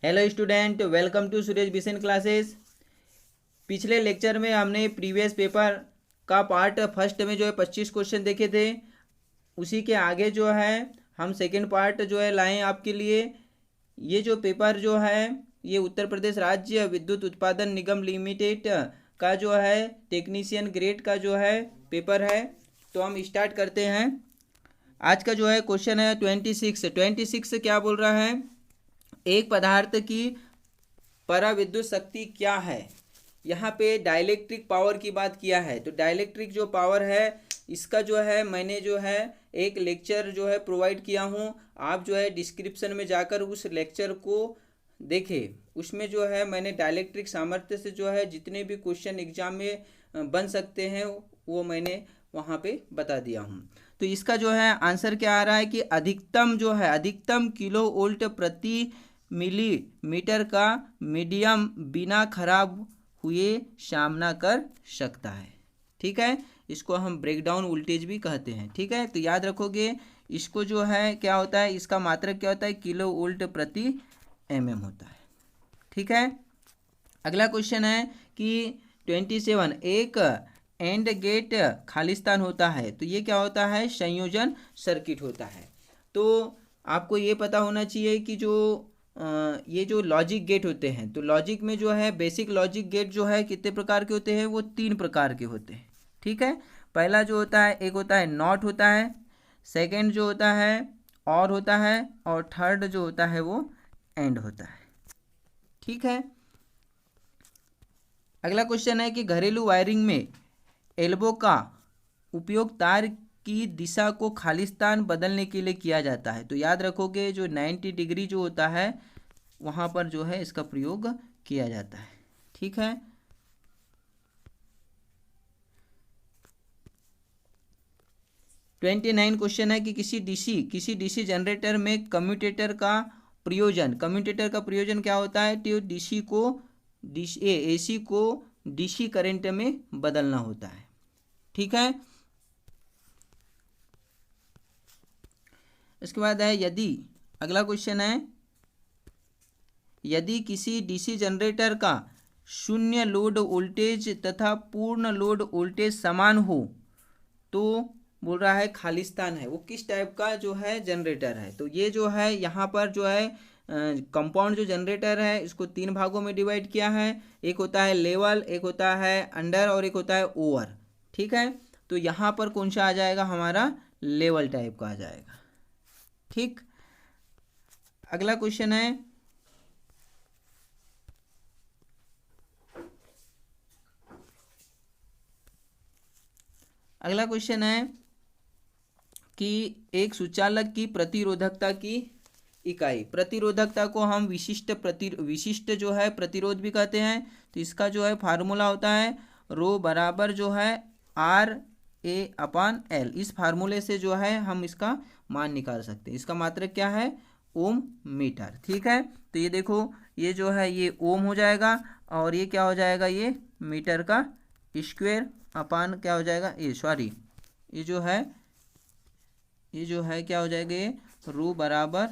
Hello student, welcome to Suresh Bisen classes. पिछले lecture में हमने प्रीवियस पेपर का पार्ट फर्स्ट में जो है 25 क्वेश्चन देखे थे। उसी के आगे जो है हम सेकेंड पार्ट जो है लाएं आपके लिए। ये जो पेपर जो है ये उत्तर प्रदेश राज्य विद्युत उत्पादन निगम लिमिटेड का जो है टेक्नीशियन ग्रेड का जो है पेपर है। तो हम स्टार्ट करते हैं। आज का जो है क्वेश्चन है 26 क्या बोल रहा है, एक पदार्थ की पराविद्युत शक्ति क्या है। यहाँ पे डाइलेक्ट्रिक पावर की बात किया है। तो डाइलेक्ट्रिक जो पावर है इसका जो है मैंने जो है एक लेक्चर जो है प्रोवाइड किया हूँ। आप जो है डिस्क्रिप्शन में जाकर उस लेक्चर को देखें। उसमें जो है मैंने डाइलेक्ट्रिक सामर्थ्य से जो है जितने भी क्वेश्चन एग्जाम में बन सकते हैं वो मैंने वहाँ पे बता दिया हूँ। तो इसका जो है आंसर क्या आ रहा है कि अधिकतम किलो वोल्ट प्रति मिलीमीटर का मीडियम बिना खराब हुए सामना कर सकता है। ठीक है, इसको हम ब्रेकडाउन वोल्टेज भी कहते हैं। ठीक है, तो याद रखोगे इसको जो है क्या होता है, इसका मात्रक क्या होता है, किलो वोल्ट प्रति mm होता है। ठीक है, अगला क्वेश्चन है कि 27 एक एंड गेट खालिस्तान होता है। तो ये क्या होता है, संयोजन सर्किट होता है। तो आपको ये पता होना चाहिए कि जो ये जो लॉजिक गेट होते हैं, तो लॉजिक में जो है बेसिक लॉजिक गेट जो है कितने प्रकार के होते हैं, वो 3 प्रकार के होते हैं। ठीक है, पहला जो होता है एक होता है नॉट होता है, सेकंड जो होता है और होता है, और थर्ड जो होता है वो एंड होता है। ठीक है, अगला क्वेश्चन है कि घरेलू वायरिंग में एल्बो का उपयोग तार की दिशा को खालिस्तान बदलने के लिए किया जाता है। तो याद रखोगे जो 90 डिग्री जो होता है वहाँ पर जो है इसका प्रयोग किया जाता है। ठीक है, क्वेश्चन है कि किसी डीसी जनरेटर में कम्यूटेटर का प्रयोजन क्या होता है, तो एसी को डीसी करंट में बदलना होता है। ठीक है, इसके बाद है अगला क्वेश्चन है यदि किसी डीसी जनरेटर का शून्य लोड वोल्टेज तथा पूर्ण लोड वोल्टेज समान हो तो बोल रहा है खालिस्तान है, वो किस टाइप का जो है जनरेटर है। तो ये जो है यहाँ पर जो है कंपाउंड जो जनरेटर है इसको 3 भागों में डिवाइड किया है। एक होता है लेवल, एक होता है अंडर और एक होता है ओवर। ठीक है, तो यहाँ पर कौन सा आ जाएगा, हमारा लेवल टाइप का आ जाएगा। ठीक, अगला क्वेश्चन है कि एक सुचालक की प्रतिरोधकता की इकाई, प्रतिरोधकता को हम विशिष्ट जो है प्रतिरोध भी कहते हैं। तो इसका जो है फार्मूला होता है रो बराबर जो है RA/L। इस फार्मूले से जो है हम इसका मान निकाल सकते हैं। इसका मात्रक क्या है, ओम मीटर। ठीक है, तो ये देखो ये जो है ये ओम हो जाएगा और ये क्या हो जाएगा, ये मीटर का स्क्वायर अपान क्या हो जाएगा, ये जो है क्या हो जाएगा, ये रू बराबर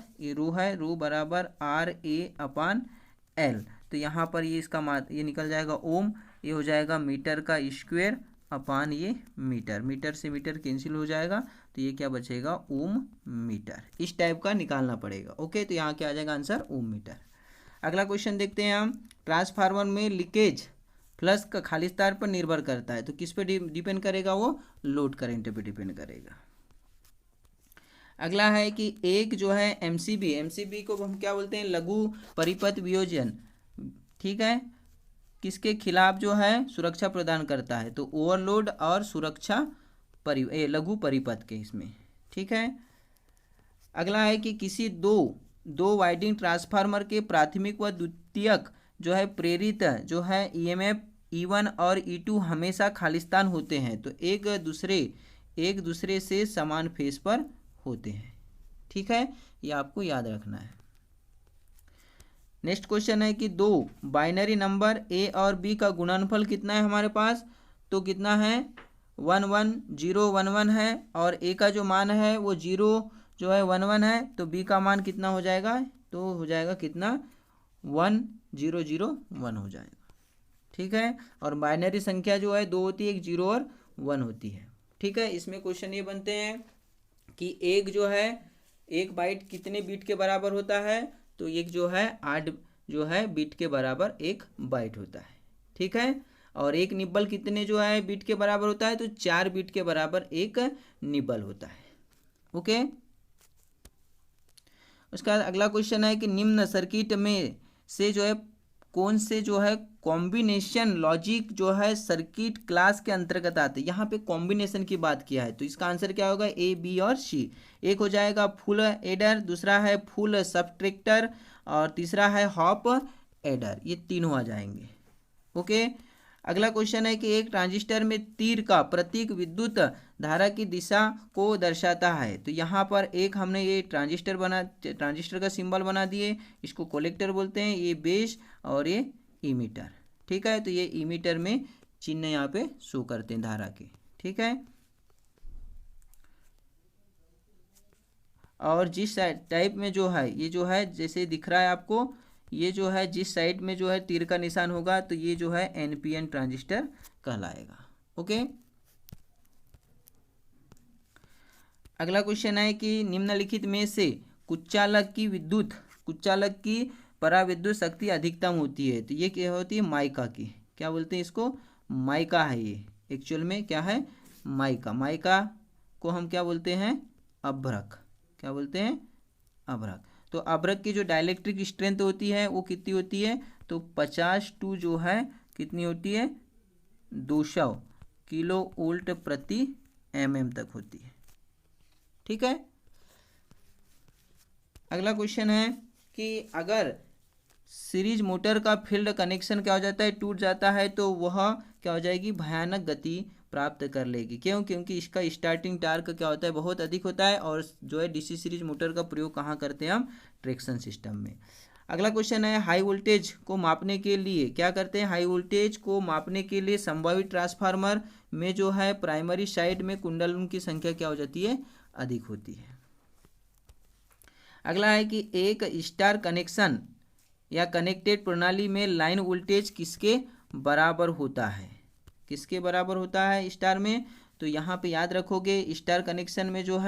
RA/L। तो यहाँ पर ये इसका ये निकल जाएगा ओम, ये हो जाएगा मीटर का स्क्वायर अपान ये मीटर से मीटर कैंसिल हो जाएगा। तो ये क्या बचेगा, ओम मीटर। इस टाइप का निकालना पड़ेगा। ओके, तो यहाँ क्या आ जाएगा आंसर, ओम मीटर। अगला क्वेश्चन देखते हैं हम, ट्रांसफार्मर में लीकेज फ्लक्स का खालिस्तान पर निर्भर करता है। तो किस पे डिपेंड करेगा, वो लोड करंट पे डिपेंड करेगा। अगला है कि एक जो है एमसीबी को हम क्या बोलते हैं, लघु परिपथ वियोजन। ठीक है, किसके खिलाफ जो है सुरक्षा प्रदान करता है, तो ओवरलोड और सुरक्षा लघु परिपथ के इसमें। ठीक है, अगला है कि किसी दो वाइंडिंग ट्रांसफार्मर के प्राथमिक व द्वितीयक जो है प्रेरित जो है ईएमएफ E1 और E2 हमेशा खालिस्तान होते हैं। तो एक दूसरे से समान फेस पर होते हैं। ठीक है, ये आपको याद रखना है। नेक्स्ट क्वेश्चन है कि 2 बाइनरी नंबर A और B का गुणनफल कितना है हमारे पास, तो कितना है 11011 है, और A का जो मान है वो 0 जो है 11 है, तो B का मान कितना हो जाएगा, तो हो जाएगा कितना 1 हो जाएगा। ठीक है, और बाइनरी संख्या जो है 2 होती है, एक 0 और 1 होती है। ठीक है, इसमें क्वेश्चन ये बनते हैं कि एक जो है 1 बाइट कितने बीट के बराबर होता है, तो एक जो है 8 जो है बीट के बराबर 1 बाइट होता है। ठीक है, और एक निब्बल कितने जो है बीट के बराबर होता है, तो 4 बीट के बराबर एक निब्बल होता है। ओके, उसके बाद अगला क्वेश्चन है कि निम्न सर्किट में से जो है कौन से जो है कॉम्बिनेशन लॉजिक जो है सर्किट क्लास के अंतर्गत आते हैं। यहाँ पे कॉम्बिनेशन की बात किया है, तो इसका आंसर क्या होगा, ए, बी और सी। एक हो जाएगा फुल एडर, दूसरा है फुल सबट्रैक्टर, और तीसरा है हॉप एडर। ये तीनों आ जाएंगे। ओके, अगला क्वेश्चन है कि एक ट्रांजिस्टर में तीर का प्रतीक विद्युत धारा की दिशा को दर्शाता है। तो यहाँ पर एक हमने ये ट्रांजिस्टर का सिंबल बना दिए, इसको कलेक्टर बोलते हैं, ये बेस और ये इमीटर। ठीक है, तो ये इमीटर में चिन्ह यहाँ पे शो करते हैं धारा के। ठीक है, और जिस टाइप में जो है ये जो है जैसे दिख रहा है आपको, ये जो है जिस साइड में जो है तीर का निशान होगा तो ये जो है एनपीएन ट्रांजिस्टर कहलाएगा। ओके, अगला क्वेश्चन है कि निम्नलिखित में से कुचालक की पराविद्युत शक्ति अधिकतम होती है। तो ये क्या होती है, माइका की, क्या बोलते हैं इसको, माइका है। ये एक्चुअल में क्या है, माइका को हम क्या बोलते हैं, अभ्रक। क्या बोलते हैं, अभ्रक। तो अभ्रक की जो डाइलेक्ट्रिक स्ट्रेंथ होती है वो कितनी होती है, तो 50 टू जो है कितनी होती है, 200 किलो वोल्ट प्रति mm तक होती है। ठीक है, अगला क्वेश्चन है कि अगर सीरीज मोटर का फील्ड कनेक्शन क्या हो जाता है, टूट जाता है, तो वह क्या हो जाएगी, भयानक गति प्राप्त कर लेगी। क्यों, क्योंकि इसका स्टार्टिंग टार्क क्या होता है, बहुत अधिक होता है। और जो है डीसी सीरीज मोटर का प्रयोग कहाँ करते हैं हम, ट्रैक्शन सिस्टम में। अगला क्वेश्चन है हाई वोल्टेज को मापने के लिए क्या करते हैं, हाई वोल्टेज को मापने के लिए संभावित ट्रांसफार्मर में जो है प्राइमरी साइड में कुंडलों की संख्या क्या हो जाती है, अधिक होती है। अगला है कि एक स्टार कनेक्शन या कनेक्टेड प्रणाली में लाइन वोल्टेज किसके बराबर होता है, किसके बराबर होता है स्टार में। तो यहाँ पे याद रखोगे स्टार कनेक्शन में जो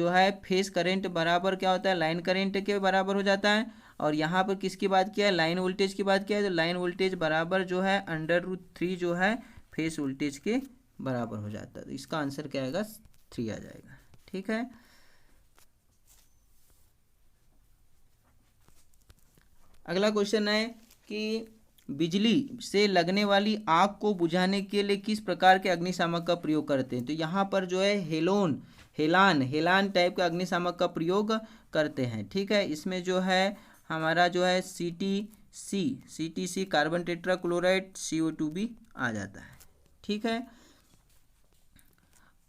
है फेस करंट बराबर क्या होता है, लाइन करंट के बराबर हो जाता है। और यहाँ पर किसकी बात किया है, लाइन वोल्टेज की बात किया है, तो लाइन वोल्टेज बराबर जो है √3 जो है फेस वोल्टेज के बराबर हो जाता है। तो इसका आंसर क्या आएगा, 3 आ जाएगा। ठीक है, अगला क्वेश्चन है कि बिजली से लगने वाली आग को बुझाने के लिए किस प्रकार के अग्निशामक का प्रयोग करते हैं। तो यहाँ पर जो है हेलान टाइप का अग्निशामक का प्रयोग करते हैं। ठीक है, इसमें जो है हमारा जो है CTC कार्बन टेट्राक्लोराइड CO2 भी आ जाता है। ठीक है,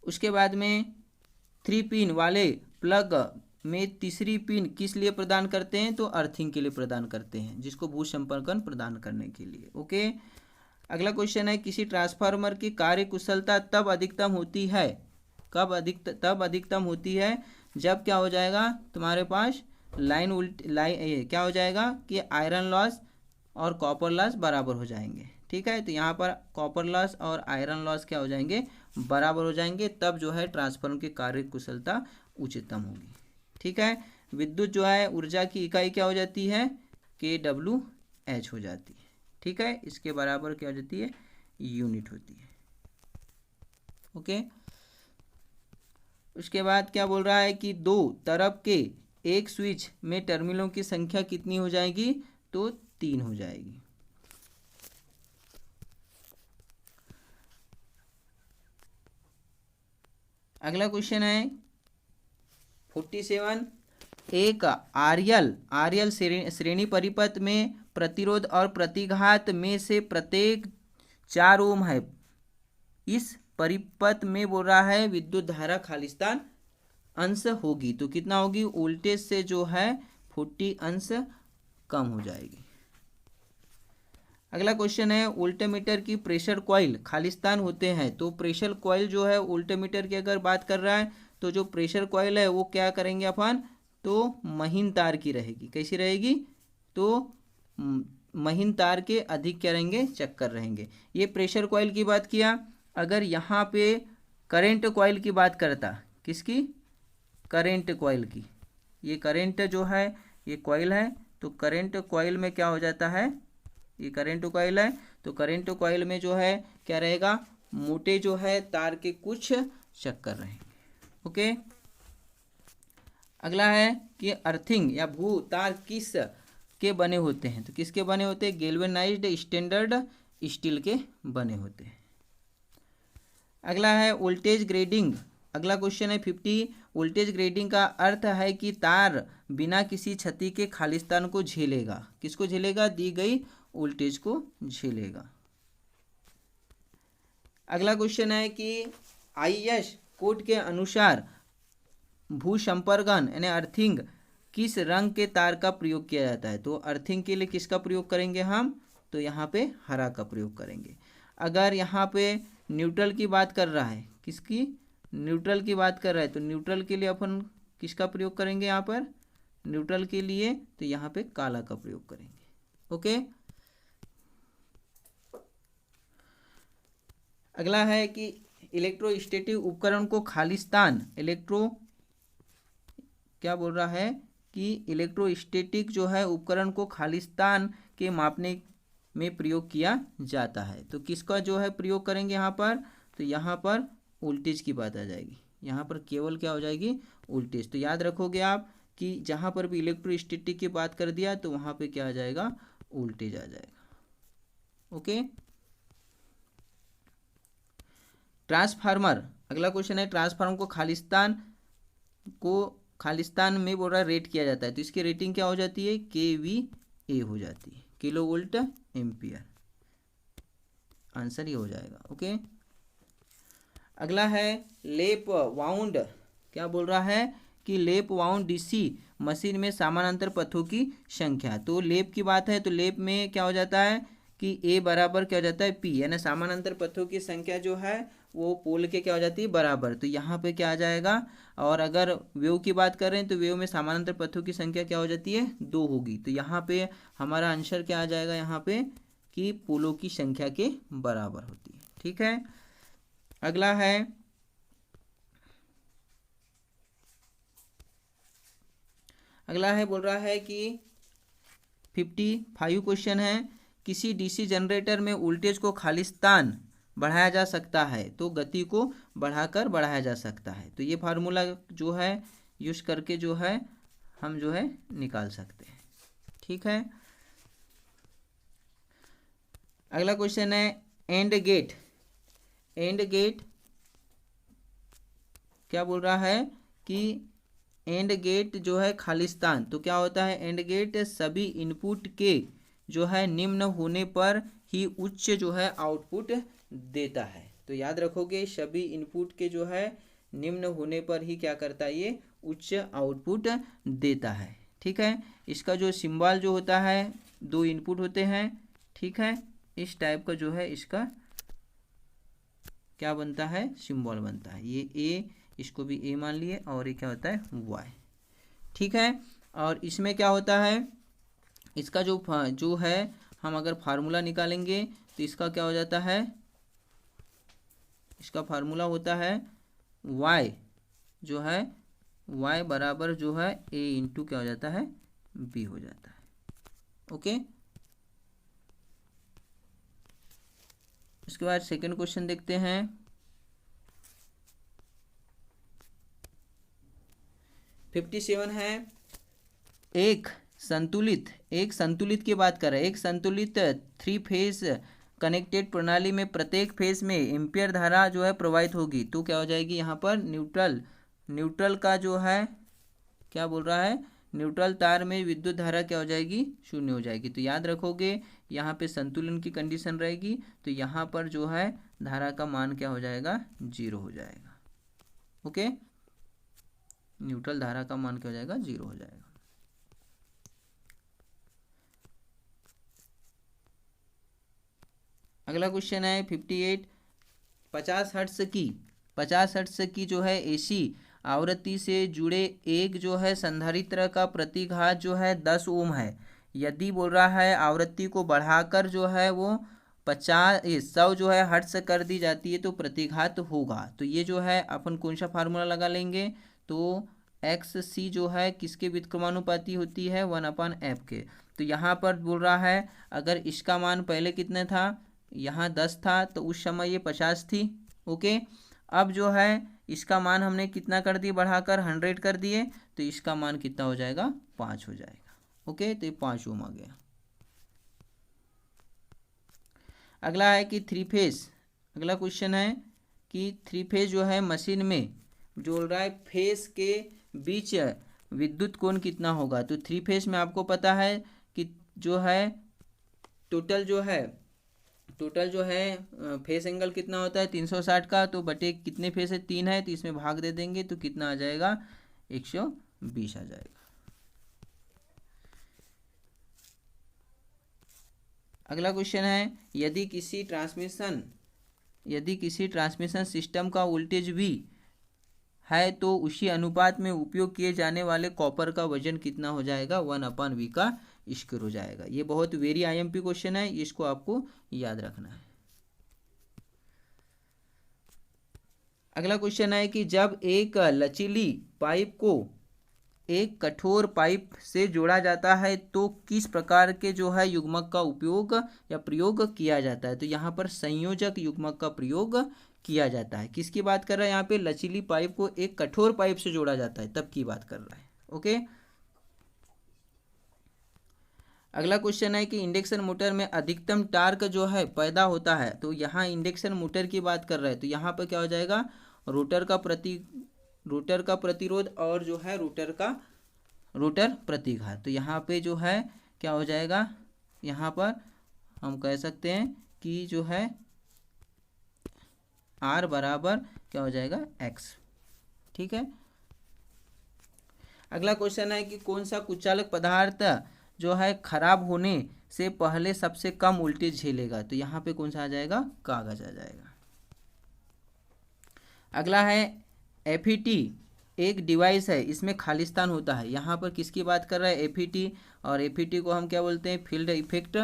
उसके बाद में 3 पिन वाले प्लग में तीसरी पिन किस लिए प्रदान करते हैं, तो अर्थिंग के लिए प्रदान करते हैं, जिसको भू संपर्कन प्रदान करने के लिए। ओके, अगला क्वेश्चन है किसी ट्रांसफार्मर की कार्य कुशलता तब अधिकतम होती है, तब अधिकतम होती है जब क्या हो जाएगा, तुम्हारे पास लाइन क्या हो जाएगा कि आयरन लॉस और कॉपर लॉस बराबर हो जाएंगे। ठीक है, तो यहाँ पर कॉपर लॉस और आयरन लॉस क्या हो जाएंगे, बराबर हो जाएंगे, तब जो है ट्रांसफार्मर की कार्य कुशलता उच्चतम होगी। ठीक है, विद्युत जो है ऊर्जा की इकाई क्या हो जाती है, kWh हो जाती है। ठीक है, इसके बराबर क्या हो जाती है, यूनिट होती है। ओके, उसके बाद क्या बोल रहा है कि 2 तरफ के एक स्विच में टर्मिनलों की संख्या कितनी हो जाएगी, तो 3 हो जाएगी। अगला क्वेश्चन है 47, एक आर्यल श्रेणी परिपथ में प्रतिरोध और प्रतिघात में से प्रत्येक 4 ओम है। इस परिपथ में बोल रहा है विद्युत धारा खालिस्तान अंश होगी, तो कितना होगी, वोल्टेज से जो है 40 अंश कम हो जाएगी। अगला क्वेश्चन है वोल्टमीटर की प्रेशर कॉइल खालिस्तान होते हैं। तो प्रेशर कॉइल जो है वोल्टमीटर की अगर बात कर रहा है तो जो प्रेशर कॉइल है वो क्या करेंगे अपन, तो महीन तार की रहेगी। कैसी रहेगी, तो महीन तार के अधिक क्या रहेंगे, चक्कर रहेंगे। ये प्रेशर कॉइल की बात किया। अगर यहाँ पे करंट कॉइल की बात करता, किसकी, करंट कॉइल की, ये करंट जो है ये कॉइल है, तो करंट कॉइल में क्या हो जाता है, ये करंट कॉइल है, तो करंट कॉइल में जो है क्या रहेगा, मोटे जो है तार के कुछ चक्कर रहेंगे। ओके, अगला है कि अर्थिंग या भू तार किस के बने होते हैं, तो किसके बने होते हैं, गैल्वेनाइज्ड स्टैंडर्ड स्टील के बने होते हैं। अगला है वोल्टेज ग्रेडिंग। अगला क्वेश्चन है 50। वोल्टेज ग्रेडिंग का अर्थ है कि तार बिना किसी क्षति के खालिस्तान को झेलेगा, किसको झेलेगा, दी गई वोल्टेज को झेलेगा। अगला क्वेश्चन है कि IS कोड के अनुसार भूसंपर्कन यानी अर्थिंग किस रंग के तार का प्रयोग किया जाता है, तो अर्थिंग के लिए किसका प्रयोग करेंगे हम, तो यहाँ पे हरा का प्रयोग करेंगे। अगर यहाँ पे न्यूट्रल की बात कर रहा है, किसकी, न्यूट्रल की बात कर रहा है, तो न्यूट्रल के लिए अपन किसका प्रयोग करेंगे, यहाँ पर न्यूट्रल के लिए तो यहाँ पे काला का प्रयोग करेंगे। ओके, अगला है कि इलेक्ट्रोस्टैटिक उपकरण को खालिस्तान, क्या बोल रहा है कि इलेक्ट्रोस्टैटिक जो है उपकरण को खालिस्तान के मापने में प्रयोग किया जाता है, तो किसका जो है प्रयोग करेंगे यहाँ पर, तो यहाँ पर वोल्टेज की बात आ जाएगी, यहाँ पर केवल क्या हो जाएगी, वोल्टेज। तो याद रखोगे आप कि जहाँ पर भी इलेक्ट्रोस्टैटिक की बात कर दिया तो वहाँ पे क्या आ जाएगा, वोल्टेज आ जाएगा। Okay, transformer. अगला क्वेश्चन है ट्रांसफार्मर को खालिस्तान में बोल रहा रेट किया जाता है, तो इसकी रेटिंग क्या हो जाती है, KVA हो जाती है, किलो वोल्ट एम्पियर। आंसर ये हो जाएगा। ओके, अगला है लेप वाउंड। क्या बोल रहा है कि लेप वाउंड DC मशीन में समानांतर पथों की संख्या, तो लेप की बात है, तो लेप में क्या हो जाता है कि A बराबर क्या हो जाता है P, यानी समानांतर पथों की संख्या जो है वो पोल के क्या हो जाती है, बराबर। तो यहाँ पे क्या आ जाएगा, और अगर वेव की बात कर रहे हैं तो वेव में समानांतर पथों की संख्या क्या हो जाती है, 2 होगी। तो यहाँ पे हमारा आंसर क्या आ जाएगा, यहाँ पे कि पोलों की संख्या के बराबर होती है। ठीक है, अगला है बोल रहा है कि 55 क्वेश्चन है, किसी DC जनरेटर में वोल्टेज को खालिस्तान बढ़ाया जा सकता है, तो गति को बढ़ाकर बढ़ाया जा सकता है। तो ये फार्मूला जो है यूज करके जो है हम जो है निकाल सकते हैं। ठीक है, अगला क्वेश्चन है एंड गेट। एंड गेट क्या बोल रहा है कि एंड गेट जो है खालिस्तान, तो क्या होता है, एंड गेट सभी इनपुट के जो है निम्न होने पर ही उच्च जो है आउटपुट देता है। तो याद रखोगे सभी इनपुट के जो है निम्न होने पर ही क्या करता है, ये उच्च आउटपुट देता है। ठीक है, इसका जो सिंबल जो होता है, 2 इनपुट होते हैं। ठीक है, इस टाइप का जो है इसका क्या बनता है, सिंबल बनता है। ये A, इसको भी A मान लिए, और ये क्या होता है, Y। ठीक है, और इसमें क्या होता है, इसका जो है हम अगर फार्मूला निकालेंगे तो इसका क्या हो जाता है, इसका फार्मूला होता है Y जो है Y बराबर जो है A इंटू क्या हो जाता है, B हो जाता है। ओके, इसके बाद सेकंड क्वेश्चन देखते हैं। 57 है, एक संतुलित की बात कर रहे हैं, एक संतुलित 3 फेज कनेक्टेड प्रणाली में प्रत्येक फेज में एम्पियर धारा जो है प्रवाहित होगी, तो क्या हो जाएगी, यहाँ पर न्यूट्रल का जो है क्या बोल रहा है, न्यूट्रल तार में विद्युत धारा क्या हो जाएगी, 0 हो जाएगी। तो याद रखोगे यहाँ पे संतुलन की कंडीशन रहेगी, तो यहाँ पर जो है धारा का मान क्या हो जाएगा, 0 हो जाएगा। ओके, न्यूट्रल धारा का मान क्या हो जाएगा, 0 हो जाएगा। अगला क्वेश्चन है 58, 50 हर्ट्ज की जो है AC आवृत्ति से जुड़े एक जो है संधारित्र का प्रतिघात जो है 10 ओम है, यदि बोल रहा है आवृत्ति को बढ़ाकर जो है वो 100 जो है हर्ट्ज कर दी जाती है तो प्रतिघात होगा। तो ये जो है अपन कौन सा फार्मूला लगा लेंगे, तो एक्स सी जो है किसके व्युत्क्रमानुपाती होती है, 1/f के। तो यहाँ पर बोल रहा है अगर इसका मान पहले कितने था, यहाँ 10 था, तो उस समय ये 50 थी। ओके, अब जो है इसका मान हमने कितना कर दिए, बढ़ाकर 100 कर दिए, तो इसका मान कितना हो जाएगा, 5 हो जाएगा। ओके, तो ये 5 ओम आ गया। अगला है कि थ्री फेज, अगला क्वेश्चन है कि थ्री फेज जो है मशीन में जो बोल रहा है फेज के बीच विद्युत कोण कितना होगा। तो थ्री फेज में आपको पता है कि जो है टोटल जो है फेस एंगल कितना होता है 360 का, तो बटे कितने फेस है, 3 है, तो इसमें भाग दे देंगे तो कितना आ जाएगा, 120 आ जाएगा। अगला क्वेश्चन है यदि किसी ट्रांसमिशन सिस्टम का वोल्टेज V है तो उसी अनुपात में उपयोग किए जाने वाले कॉपर का वजन कितना हो जाएगा, 1/V का स्क्वायर हो जाएगा। ये बहुत वेरी IMP क्वेश्चन है, इसको आपको याद रखना है। अगला क्वेश्चन है कि जब एक लचीली पाइप को एक कठोर पाइप से जोड़ा जाता है तो किस प्रकार के जो है युग्मक का उपयोग या प्रयोग किया जाता है। तो यहाँ पर संयोजक युग्मक का प्रयोग किया जाता है। किसकी बात कर रहा है यहाँ पे, लचीली पाइप को एक कठोर पाइप से जोड़ा जाता है तब की बात कर रहा है। ओके, अगला क्वेश्चन है कि इंडक्शन मोटर में अधिकतम टार्क जो है पैदा होता है। तो यहाँ इंडक्शन मोटर की बात कर रहा है, तो यहाँ पर क्या हो जाएगा, रोटर का प्रतिरोध और जो है रोटर प्रतिघात। तो यहाँ पे जो है क्या हो जाएगा, यहाँ पर हम कह सकते हैं कि जो है R बराबर क्या हो जाएगा, X। ठीक है, अगला क्वेश्चन है कि कौन सा कुचालक पदार्थ जो है खराब होने से पहले सबसे कम वोल्टेज झेलेगा। तो यहाँ पे कौन सा आ जाएगा, कागज आ जाएगा। अगला है FET एक डिवाइस है, इसमें खालिस्तान होता है। यहाँ पर किसकी बात कर रहा है, FET, और FET को हम क्या बोलते हैं, फील्ड इफेक्ट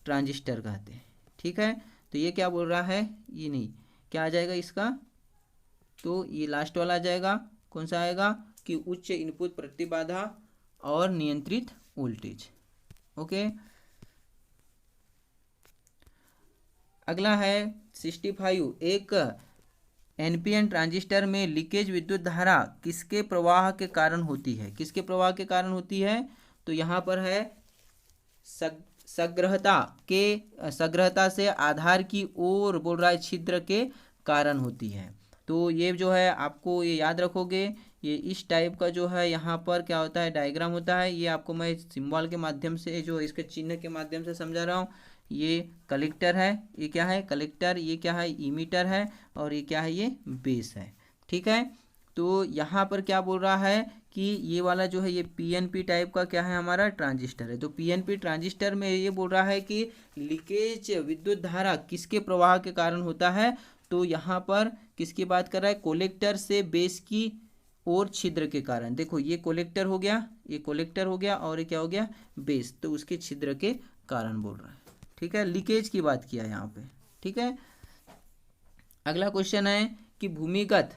ट्रांजिस्टर कहते हैं। ठीक है, तो ये क्या बोल रहा है, ये नहीं, क्या आ जाएगा इसका, तो ये लास्ट वाला आ जाएगा, कौन सा आएगा कि उच्च इनपुट प्रतिबाधा और नियंत्रित वोल्टेज। ओके, अगला है 65 एक NPN ट्रांजिस्टर में लीकेज विद्युत धारा किसके प्रवाह के कारण होती है, किसके प्रवाह के कारण होती है। तो यहाँ पर है सग्रहता से आधार की ओर बोल रहा है छिद्र के कारण होती है। तो ये जो है आपको ये याद रखोगे, ये इस टाइप का जो है यहाँ पर क्या होता है, डायग्राम होता है। ये आपको मैं सिंबल के माध्यम से, जो इसके चिन्ह के माध्यम से समझा रहा हूँ। ये कलेक्टर है, ये क्या है कलेक्टर, ये क्या है इमीटर है, और ये क्या है ये बेस है। ठीक है, तो यहाँ पर क्या बोल रहा है कि ये वाला जो है ये PNP टाइप का क्या है हमारा ट्रांजिस्टर है। तो PNP ट्रांजिस्टर में ये बोल रहा है कि लीकेज विद्युत धारा किसके प्रवाह के कारण होता है। तो यहाँ पर किसकी बात कर रहा है, कोलेक्टर से बेस की और छिद्र के कारण। देखो ये कोलेक्टर हो गया, ये कोलेक्टर हो गया, और ये क्या हो गया बेस, तो उसके छिद्र के कारण बोल रहा है। ठीक है, लीकेज की बात किया यहाँ पे। ठीक है, अगला क्वेश्चन है कि भूमिगत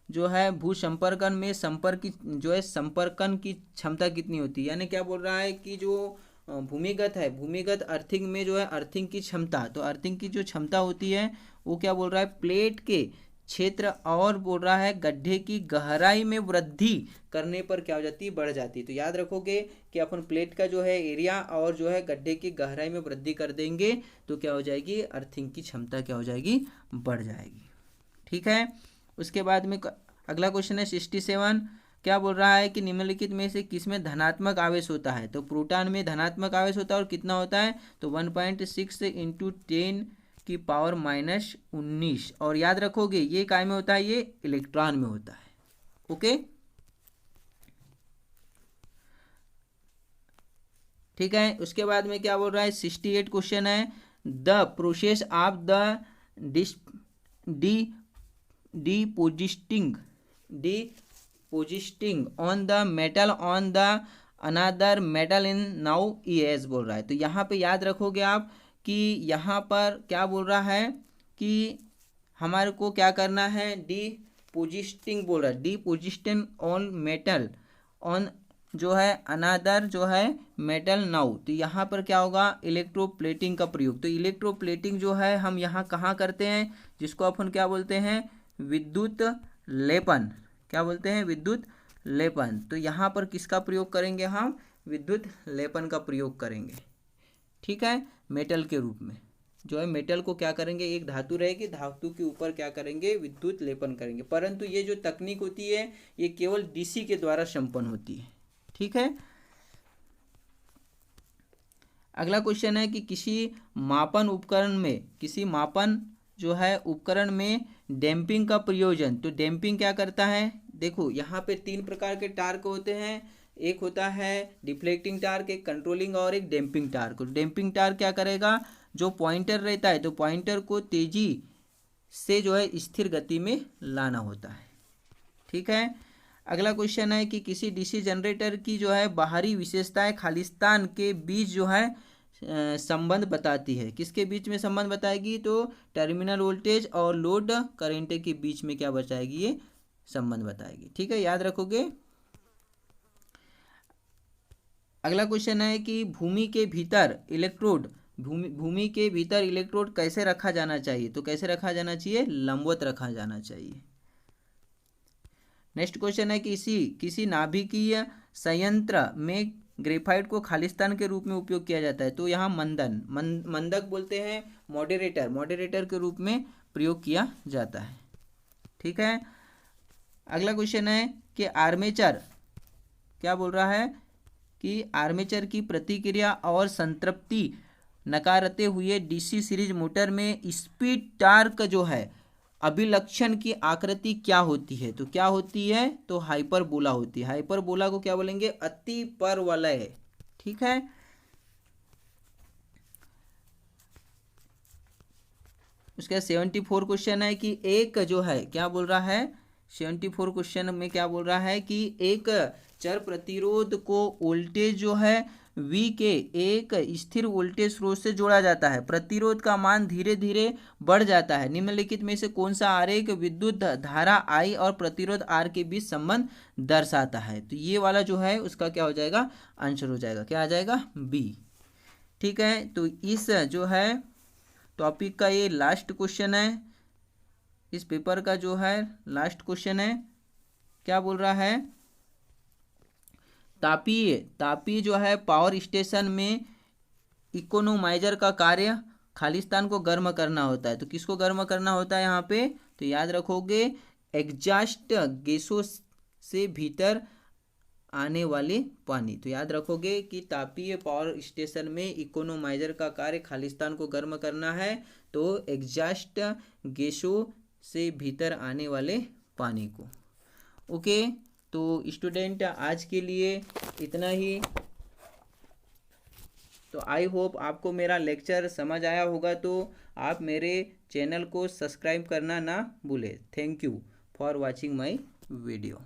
जो है भूसंपर्कन में संपर्कन की क्षमता कितनी होती है। यानी क्या बोल रहा है कि जो भूमिगत अर्थिंग में जो है अर्थिंग की क्षमता, तो अर्थिंग की जो क्षमता होती है वो क्या बोल रहा है, प्लेट के क्षेत्र और बोल रहा है गड्ढे की गहराई में वृद्धि करने पर क्या हो जाती है, बढ़ जाती है। तो याद रखोगे कि अपन प्लेट का जो है एरिया और जो है गड्ढे की गहराई में वृद्धि कर देंगे तो क्या हो जाएगी, अर्थिंग की क्षमता क्या हो जाएगी, बढ़ जाएगी। ठीक है, उसके बाद में अगला क्वेश्चन है 67, क्या बोल रहा है कि निम्नलिखित में से किसमें धनात्मक आवेश होता है। तो प्रोटॉन में धनात्मक आवेश होता है, और कितना होता है, तो 1.6 × 10⁻⁻19। और याद रखोगे ये काय में होता है, ये इलेक्ट्रॉन में होता है। ओके, ठीक है, उसके बाद में क्या बोल रहा है 68 क्वेश्चन है, the process of the depositing on the metal on the another metal in now ES बोल रहा है। तो यहाँ पे याद रखोगे आप कि यहाँ पर क्या बोल रहा है कि हमारे को क्या करना है, डिपोजिटिंग बोल रहा है, डिपोजिटिंग ऑन मेटल ऑन जो है अनादर जो है मेटल नाउ। तो यहाँ पर क्या होगा, इलेक्ट्रोप्लेटिंग का प्रयोग। तो इलेक्ट्रोप्लेटिंग जो है हम यहाँ कहाँ करते हैं, जिसको अपन क्या बोलते हैं, विद्युत लेपन। क्या बोलते हैं, विद्युत लेपन। तो यहाँ पर किसका प्रयोग करेंगे, हम विद्युत लेपन का प्रयोग करेंगे। ठीक है, मेटल के रूप में जो है मेटल को क्या करेंगे, एक धातु रहेगी, धातु के ऊपर क्या करेंगे, विद्युत लेपन करेंगे। परंतु ये जो तकनीक होती है ये केवल डीसी के द्वारा संपन्न होती है। ठीक है, अगला क्वेश्चन है कि किसी मापन उपकरण में, किसी मापन जो है उपकरण में डैम्पिंग का प्रयोजन। तो डैम्पिंग क्या करता है, देखो यहाँ पे 3 प्रकार के टार्क होते हैं। एक होता है डिफ्लेक्टिंग टार्क, एक कंट्रोलिंग और एक डैम्पिंग टार्क। डैम्पिंग टार्क क्या करेगा, जो पॉइंटर रहता है तो पॉइंटर को तेजी से जो है स्थिर गति में लाना होता है। ठीक है, अगला क्वेश्चन है कि किसी डीसी जनरेटर की जो है बाहरी विशेषताएं खालिस्तान के बीच जो है संबंध बताती है। किसके बीच में संबंध बताएगी, तो टर्मिनल वोल्टेज और लोड करंट के बीच में क्या बताएगी, ये संबंध बताएगी। ठीक है, याद रखोगे। अगला क्वेश्चन है कि भूमि के भीतर इलेक्ट्रोड, भूमि के भीतर इलेक्ट्रोड कैसे रखा जाना चाहिए। तो कैसे रखा जाना चाहिए, लंबवत रखा जाना चाहिए। नेक्स्ट क्वेश्चन है कि किसी नाभिकीय संयंत्र में ग्रेफाइट को खालिस्तान के रूप में उपयोग किया जाता है। तो यहाँ मंदक बोलते हैं, मॉडरेटर के रूप में प्रयोग किया जाता है। ठीक है, अगला क्वेश्चन है कि आर्मेचर क्या बोल रहा है कि आर्मेचर की प्रतिक्रिया और संतृप्ति नकारते हुए डीसी सीरीज मोटर में स्पीड टार्क जो है अभिलक्षण की आकृति क्या होती है। तो क्या होती है, तो हाइपरबोला होती है। हाइपरबोला को क्या बोलेंगे, अति परवलय। ठीक है, उसका 74 क्वेश्चन है कि एक जो है क्या बोल रहा है, 74 क्वेश्चन में क्या बोल रहा है कि एक चर प्रतिरोध को वोल्टेज जो है V के एक स्थिर वोल्टेज स्रोत से जोड़ा जाता है। प्रतिरोध का मान धीरे धीरे बढ़ जाता है। निम्नलिखित में से कौन सा आरेख विद्युत धारा I और प्रतिरोध R के बीच संबंध दर्शाता है। तो ये वाला जो है उसका क्या हो जाएगा, आंसर हो जाएगा, क्या आ जाएगा, B। ठीक है, तो इस जो है टॉपिक का ये लास्ट क्वेश्चन है, इस पेपर का जो है लास्ट क्वेश्चन है। क्या बोल रहा है, तापीय जो है पावर स्टेशन में इकोनोमाइजर का कार्य खालिस्तान को गर्म करना होता है। तो किसको गर्म करना होता है यहाँ पे, तो याद रखोगे एग्जॉस्ट गैसों से भीतर आने वाले पानी। तो याद रखोगे कि तापीय पावर स्टेशन में इकोनोमाइजर का कार्य खालिस्तान को गर्म करना है, तो एग्जॉस्ट गैसों से भीतर आने वाले पानी को। ओके, तो स्टूडेंट आज के लिए इतना ही। तो आई होप आपको मेरा लेक्चर समझ आया होगा। तो आप मेरे चैनल को सब्सक्राइब करना ना भूलें। Thank you for watching my video.